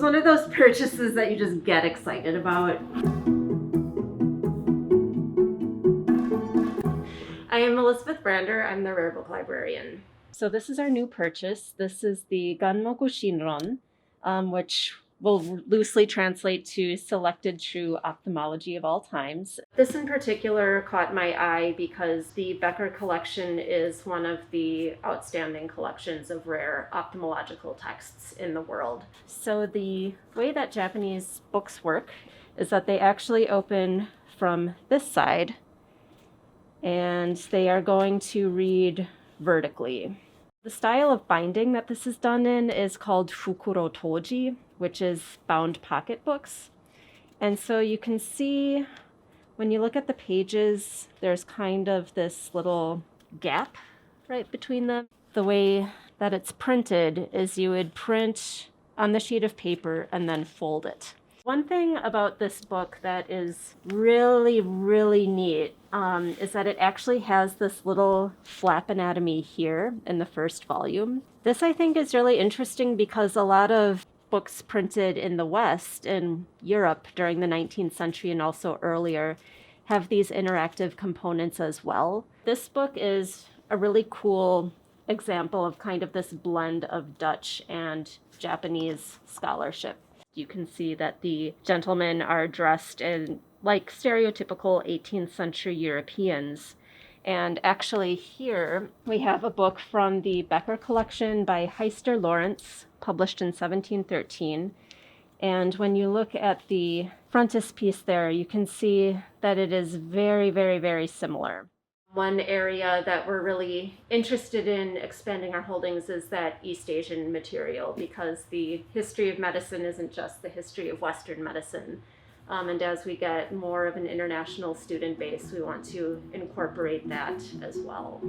one of those purchases that you just get excited about. I am Elisabeth Brander. I'm the Rare Book Librarian. So this is our new purchase. This is the Ganmoku Shinron, which will loosely translate to Selected True Ophthalmology of All Times. This in particular caught my eye because the Becker Collection is one of the outstanding collections of rare ophthalmological texts in the world. So the way that Japanese books work is that they actually open from this side, and they are going to read vertically. The style of binding that this is done in is called fukuro toji, which is bound pocket books. And so you can see when you look at the pages, there's kind of this little gap right between them. The way that it's printed is you would print on the sheet of paper and then fold it. One thing about this book that is really, really neat is that it actually has this little flap anatomy here in the first volume. This, I think, is really interesting because a lot of books printed in the West, in Europe during the 19th century and also earlier, have these interactive components as well. This book is a really cool example of kind of this blend of Dutch and Japanese scholarship. You can see that the gentlemen are dressed in like stereotypical 18th century Europeans. And actually here we have a book from the Becker Collection by Heister Lawrence, published in 1713. And when you look at the frontispiece there, you can see that it is very, very, very similar. One area that we're really interested in expanding our holdings is that East Asian material, because the history of medicine isn't just the history of Western medicine. And as we get more of an international student base, we want to incorporate that as well.